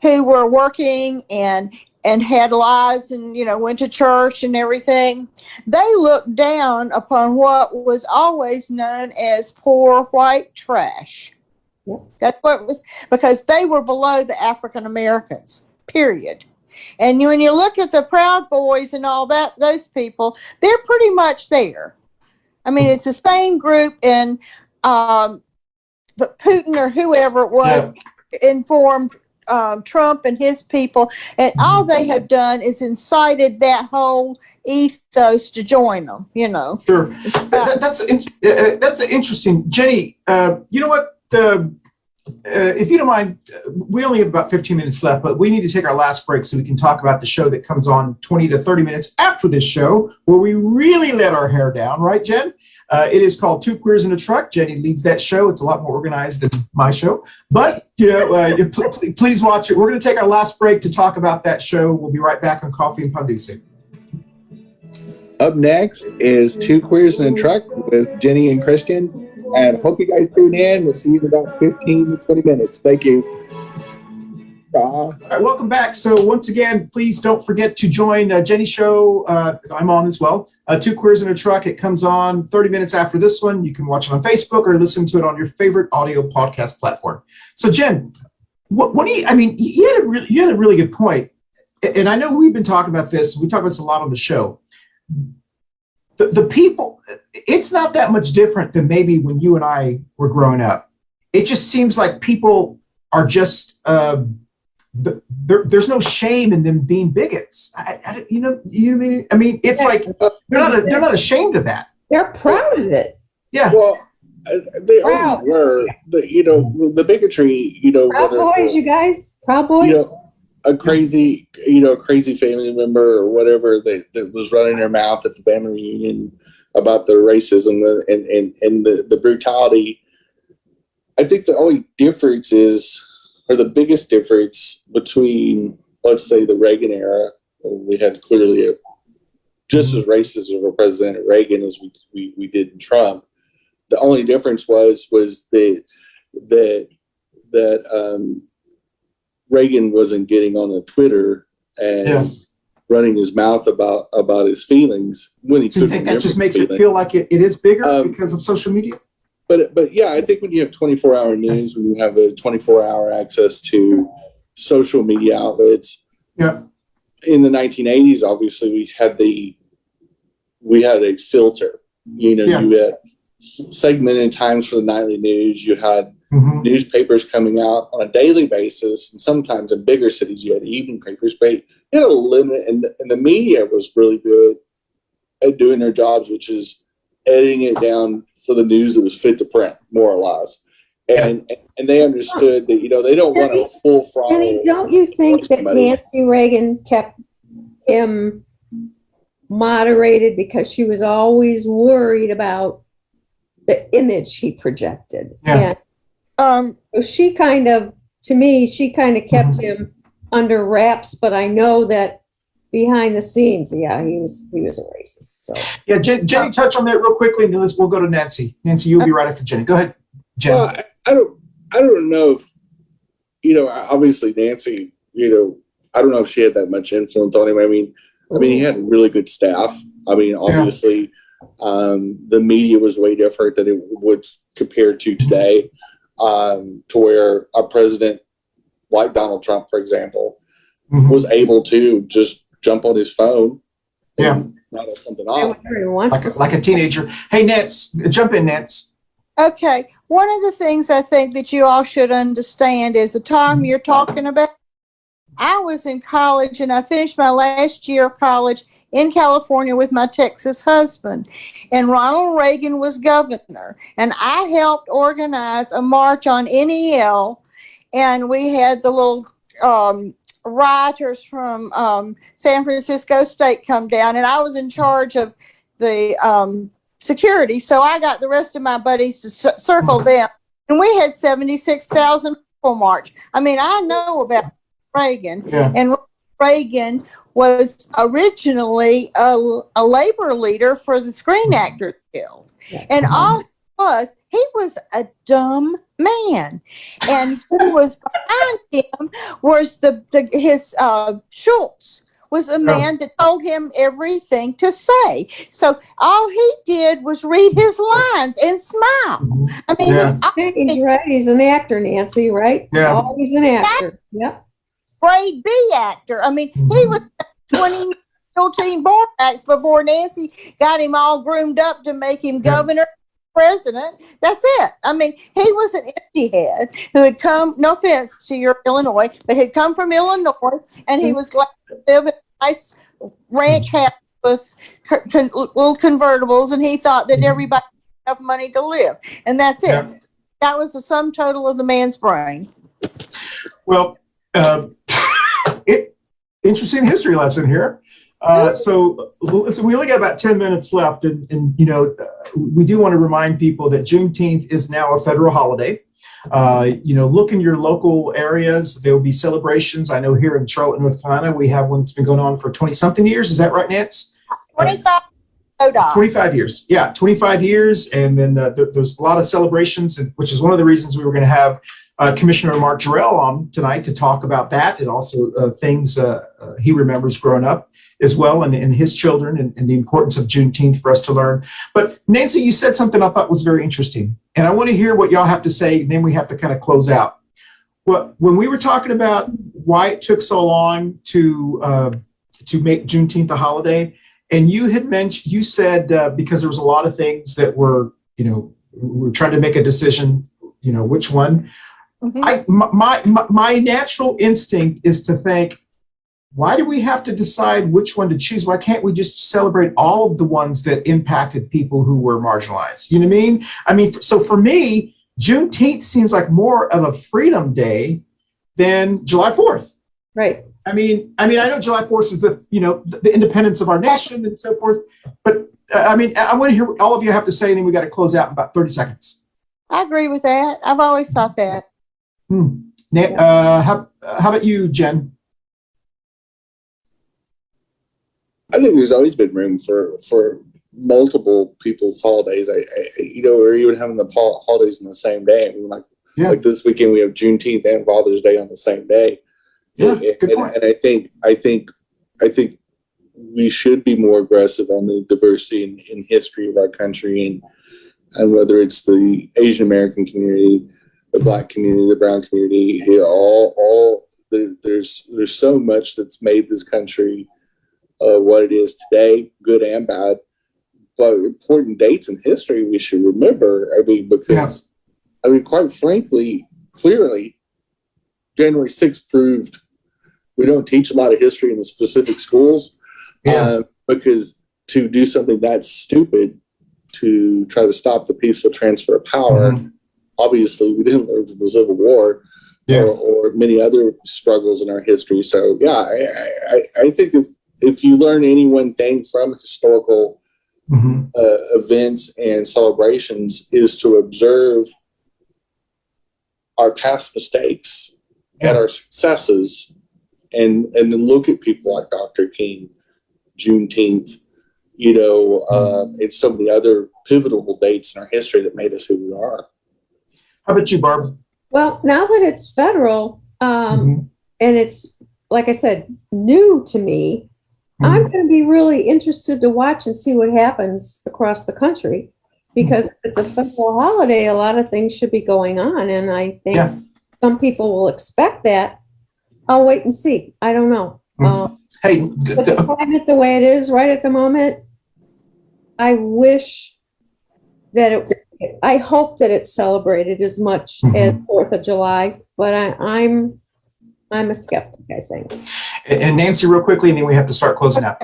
who were working and had lives and, went to church and everything. They looked down upon what was always known as poor white trash. Yeah. That's what it was, because they were below the African Americans, period. And when you look at the Proud Boys and all that, those people, they're pretty much there. I mean, it's the same group, and but Putin or whoever it was informed Trump and his people, and all they have done is incited that whole ethos to join them. Sure, that's interesting, Jenny. You know what? If you don't mind, we only have about 15 minutes left, but we need to take our last break so we can talk about the show that comes on 20 to 30 minutes after this show, where we really let our hair down, right, Jen? It is called Two Queers in a Truck. Jenny leads that show. It's a lot more organized than my show, but please watch it. We're going to take our last break to talk about that show. We'll be right back on Coffee and Pan Dulce. Up next is Two Queers in a Truck with Jenny and Christian. And hope you guys tune in. We'll see you in about 15 to 20 minutes. Thank you. All right, welcome back. So once again, please don't forget to join Jenny's show. I'm on as well. Two Queers in a Truck. It comes on 30 minutes after this one. You can watch it on Facebook or listen to it on your favorite audio podcast platform. So Jen, what do you? I mean, you had a really good point, and I know we've been talking about this. We talk about this a lot on the show. The people, it's not that much different than maybe when you and I were growing up. It just seems like people are just, there's no shame in them being bigots. You know what I mean? I mean, it's like they're not ashamed of that. They're proud of it. Yeah. Well, they always were. The bigotry. Proud Boys, you guys. Proud Boys. A crazy family member or whatever that was running their mouth at the family reunion about the racism and the brutality. I think the only difference or the biggest difference between, let's say, the Reagan era, we had clearly just as racist of a president at Reagan as we did in Trump. The only difference was that Reagan wasn't getting on the Twitter and running his mouth about his feelings when he could. So you think that just makes it feel like it is bigger because of social media? But yeah, I think when you have 24-hour news, when you have a 24-hour access to social media outlets, in the 1980s, obviously we had a filter. You had segmented times for the nightly news. You had newspapers coming out on a daily basis, and sometimes in bigger cities you had evening papers. But you had a limit, and the media was really good at doing their jobs, which is editing it down for the news that was fit to print, more or less. And they understood that they don't want a full throttle. Don't you think that Nancy Reagan kept him moderated because she was always worried about the image he projected? Yeah. And so she kind of kept him under wraps, but I know that behind the scenes, he was a racist. So yeah, Jenny, touch on that real quickly, and then we'll go to Nancy. Nancy, you'll be right after Jenny. Go ahead, Jenny. Well, I don't know if obviously Nancy, I don't know if she had that much influence on him. I mean, he had really good staff. I mean, obviously, the media was way different than it would compared to today, to where a president like Donald Trump, for example, Mhm. was able to just jump on his phone. Yeah. Rattle something Say off. whatever he wants to Like a teenager. Hey, Nance, jump in, Nance. Okay, one of the things I think that you all should understand is the time you're talking about. I was in college and I finished my last year of college in California with my Texas husband. And Ronald Reagan was governor. And I helped organize a march on NEL. And we had the little rioters from San Francisco State come down. And I was in charge of the security. So I got the rest of my buddies to circle them. And we had 76,000 people march. I mean, I know about Reagan. Yeah. And Reagan was originally a labor leader for the Screen Actors Guild. And all he was a dumb man. And who was behind him was his Schultz was a man that told him everything to say. So all he did was read his lines and smile. I mean, he's right. He's an actor, Nancy, right? Yeah. Always an actor. Yep. grade B actor. I mean, he was 20 board acts before Nancy got him all groomed up to make him governor, president. That's it. I mean, he was an empty head who had come, no offense to your Illinois, but had come from Illinois, and he was glad to live in a nice ranch house with little convertibles, and he thought that everybody had enough money to live. And that's it. Yeah. That was the sum total of the man's brain. Well, interesting history lesson here. So we only got about 10 minutes left, and you know, we do want to remind people that Juneteenth is now a federal holiday. You know, look in your local areas. There will be celebrations. I know here in Charlotte, North Carolina, we have one that's been going on for 20-something years. Is that right, Nance? 25. 25 years. Yeah, 25 years. And then there's a lot of celebrations, which is one of the reasons we were going to have Commissioner Mark Jarrell on tonight to talk about that, and also things he remembers growing up as well, and his children, and the importance of Juneteenth for us to learn. But Nancy, you said something I thought was very interesting, and I want to hear what y'all have to say, and then we have to kind of close out. Well, when we were talking about why it took so long to make Juneteenth a holiday, and you had mentioned, you said because there was a lot of things that were, you know, we were trying to make a decision, you know, which one. Mm-hmm. My natural instinct is to think, why do we have to decide which one to choose? Why can't we just celebrate all of the ones that impacted people who were marginalized? You know what I mean? I mean, so for me, Juneteenth seems like more of a freedom day than July 4th. Right. I mean, I know July 4th is the independence of our nation and so forth. But I mean, I want to hear what all of you have to say, and then we got to close out in about 30 seconds. I agree with that. I've always thought that. How about you, Jen? I think there's always been room for multiple people's holidays. Or even having the holidays on the same day. I mean, like this weekend we have Juneteenth and Father's Day on the same day. Yeah, good point. And I think we should be more aggressive on the diversity in history of our country, and whether it's the Asian American community, the Black community, the brown community, there's so much that's made this country what it is today, good and bad. But important dates in history we should remember. I mean, because quite frankly, clearly, January 6th proved we don't teach a lot of history in the specific schools, because to do something that stupid to try to stop the peaceful transfer of power, obviously we didn't learn from the Civil War or many other struggles in our history. So I think if you learn any one thing from historical events and celebrations, is to observe our past mistakes and our successes, and then look at people like Dr. King, Juneteenth, and so many other pivotal dates in our history that made us who we are. How about you, Barb? Well, now that it's federal, and it's, like I said, new to me, I'm going to be really interested to watch and see what happens across the country, because if it's a federal holiday, a lot of things should be going on. And I think some people will expect that. I'll wait and see. I don't know. Hey, With the climate the way it is right at the moment, I wish that I hope that it's celebrated as much as 4th of July, but I'm a skeptic, I think. and Nancy, real quickly, and then we have to start closing out.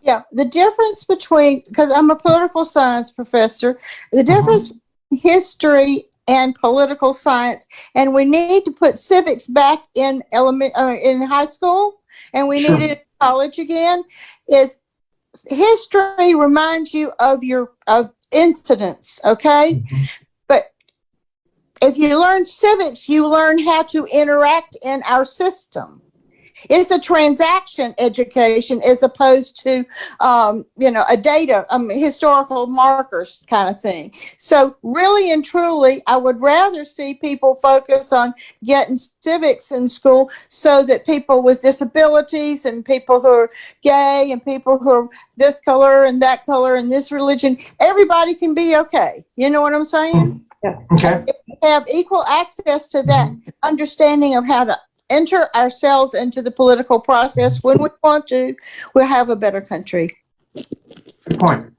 Yeah, the difference between, because I'm a political science professor, the difference between history and political science, and we need to put civics back in in high school, and we need it in college again, is history reminds you of incidents, okay? But if you learn civics, you learn how to interact in our system. It's a transaction education as opposed to, a data, historical markers kind of thing. So really and truly, I would rather see people focus on getting civics in school so that people with disabilities and people who are gay and people who are this color and that color and this religion, everybody can be okay. You know what I'm saying? Yeah. Okay. If we have equal access to that understanding of how to enter ourselves into the political process when we want to, we'll have a better country. Good point.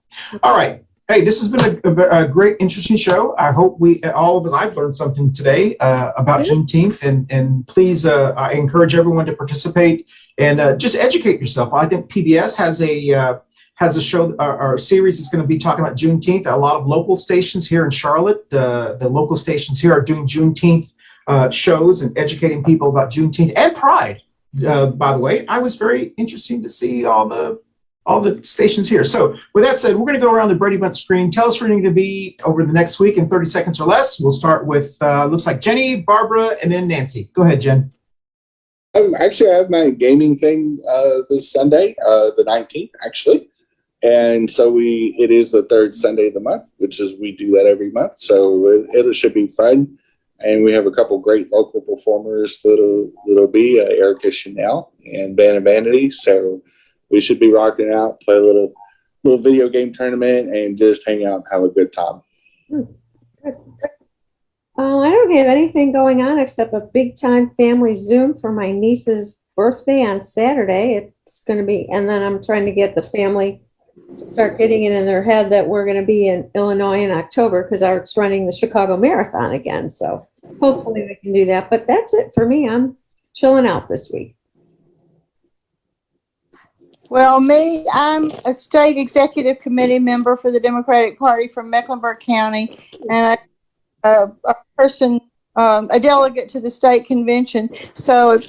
All right. Hey, this has been a great, interesting show. I hope I've learned something today about Juneteenth, and please, I encourage everyone to participate and just educate yourself. I think PBS has a show or series that's going to be talking about Juneteenth. A lot of local stations here in Charlotte, the local stations here are doing Juneteenth shows and educating people about Juneteenth and Pride. By the way, I was very interesting to see all the stations here. So with that said, we're going to go around the Brady Bunch screen. Tell us where you're going to be over the next week in 30 seconds or less. We'll start with, looks like Jenny, Barbara, and then Nancy. Go ahead, Jen. Actually, I have my gaming thing this Sunday, the 19th, actually. And so it is the third Sunday of the month, which is, we do that every month. So it should be fun. And we have a couple great local performers that'll be Erica Chanel and Van and Vanity. So we should be rocking out, play a little video game tournament, and just hang out and have a good time. Good. I don't have anything going on except a big time family Zoom for my niece's birthday on Saturday. It's going to be, and then I'm trying to get the family to start getting it in their head that we're going to be in Illinois in October because Art's running the Chicago Marathon again. So hopefully we can do that. But that's it for me. I'm chilling out this week. Well, I'm a state executive committee member for the Democratic Party from Mecklenburg County, and a delegate to the state convention. So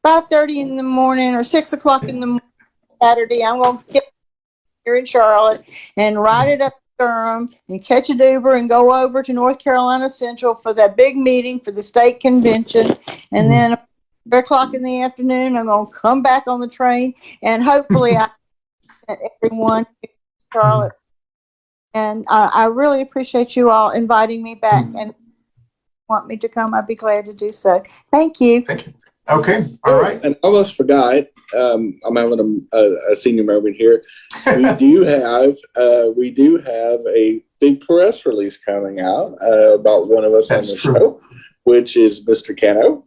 5:30 in the morning or 6 o'clock in the morning Saturday, I'm going to get here in Charlotte and ride it up to Durham and catch an Uber and go over to North Carolina Central for that big meeting for the state convention. And then 3 o'clock in the afternoon, I'm going to come back on the train, and hopefully I met everyone in Charlotte. And I really appreciate you all inviting me back, and want me to come, I'd be glad to do so. Thank you. Thank you. Okay. All right. And I almost forgot, I'm having a senior moment here. We do have a big press release coming out about one of us on the show, which is Mr. Cano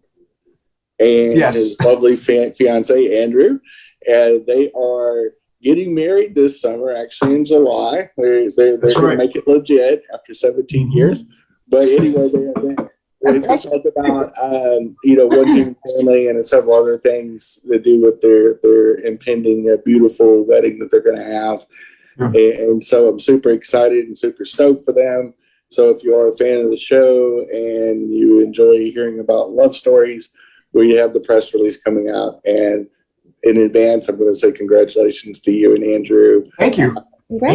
and his lovely fiance Andrew. And they are getting married this summer, actually in July. They're going to make it legit after 17 years. But anyway, they talk about one human family and several other things to do with their impending beautiful wedding that they're going to have. And so I'm super excited and super stoked for them. So if you are a fan of the show and you enjoy hearing about love stories, we have the press release coming out. And in advance, I'm going to say congratulations to you and Andrew. Thank you.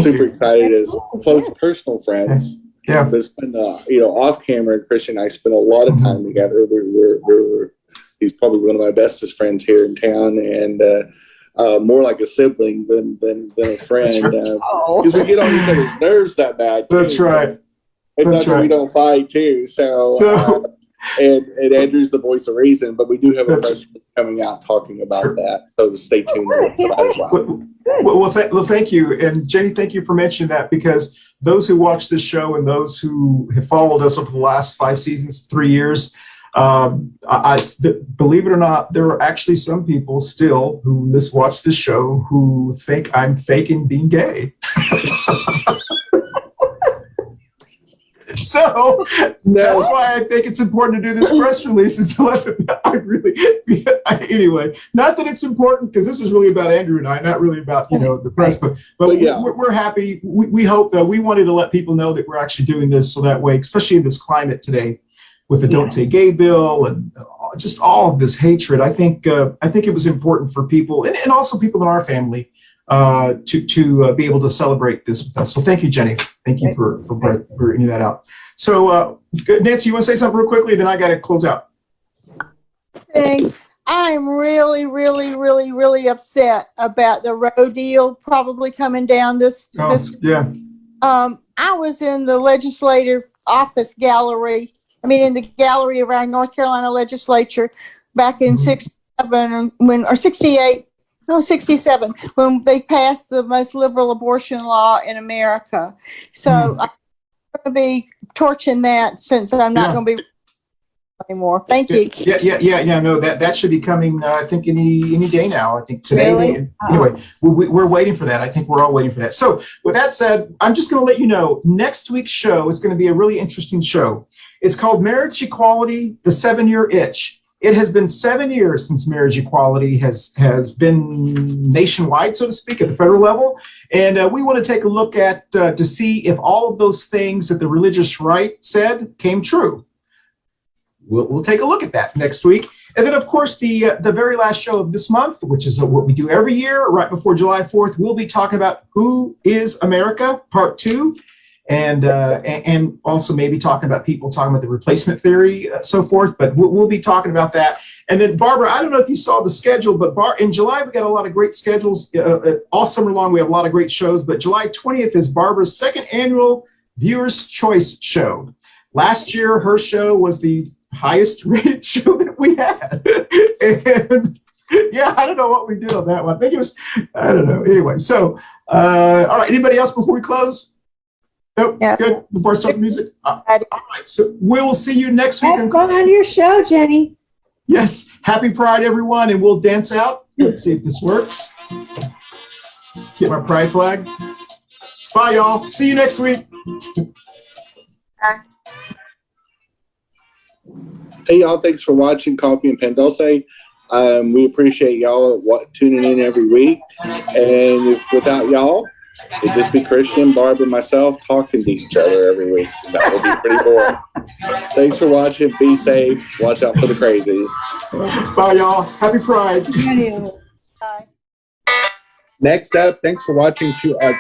Super excited as close personal friends. Yeah. But it's been, off camera, Christian and I spent a lot of time together. He's probably one of my bestest friends here in town, and more like a sibling than a friend. Because we get on each other's nerves that bad. Too, That's right. It's not that we don't fight too. And Andrew's the voice of reason, but we do have a press release coming out talking about that. So stay tuned for that as well. Well, thank you. And Jenny, thank you for mentioning that, because those who watch this show and those who have followed us over the last 5 seasons, 3 years, Believe it or not, there are actually some people still who watch this show who think I'm faking being gay. So that's why I think it's important to do this press release, is to let them know anyway, not that it's important, because this is really about Andrew and I, not really about, the press, but yeah. We're happy. We hope that we wanted to let people know that we're actually doing this, so that way, especially in this climate today, with the Don't Say Gay bill and just all of this hatred, I think it was important for people and also people in our family to be able to celebrate this with us. So thank you, Jenny. Thank you for bringing that out. So Nancy, you want to say something real quickly? Then I got to close out. Thanks. I'm really, really, really, really upset about the road deal probably coming down this. Yeah. I was in the legislative office gallery. In the gallery around North Carolina legislature back in 67 or 68. No, 67, when they passed the most liberal abortion law in America. So I'm going to be torching that, since I'm not going to be anymore. Thank you. Yeah. No, that should be coming. I think any day now. I think today. Really? Anyway, we're waiting for that. I think we're all waiting for that. So with that said, I'm just going to let you know, next week's show is going to be a really interesting show. It's called Marriage Equality: The 7-Year Itch. It has been 7 years since marriage equality has been nationwide, so to speak, at the federal level. And we want to take a look at to see if all of those things that the religious right said came true. We'll take a look at that next week. And then, of course, the very last show of this month, which is what we do every year right before July 4th, we'll be talking about Who is America, Part 2. And also maybe talking about the replacement theory, so forth. But we'll be talking about that. And then, Barbara, I don't know if you saw the schedule, but in July, we got a lot of great schedules. All summer long, we have a lot of great shows. But July 20th is Barbara's second annual Viewers' Choice Show. Last year, her show was the highest rated show that we had. And yeah, I don't know what we did on that one. I think it was, I don't know. Anyway, so, all right. Anybody else before we close? Nope. Yeah. Good. Before I start the music. All right. So we'll see you next week. Have fun on your show, Jenny. Yes. Happy Pride, everyone. And we'll dance out. Let's see if this works. Get my pride flag. Bye, y'all. See you next week. Hey, y'all. Thanks for watching Coffee Pan Dulce. We appreciate y'all tuning in every week. And if without y'all, it'd just be Christian, Barb, and myself talking to each other every week. That would be pretty boring. Thanks for watching. Be safe. Watch out for the crazies. Bye, y'all. Happy Pride. Bye. Next up, thanks for watching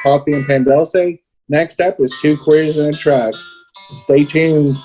Coffee and Pan Dulce. Next up is Two Queers in a Truck. Stay tuned.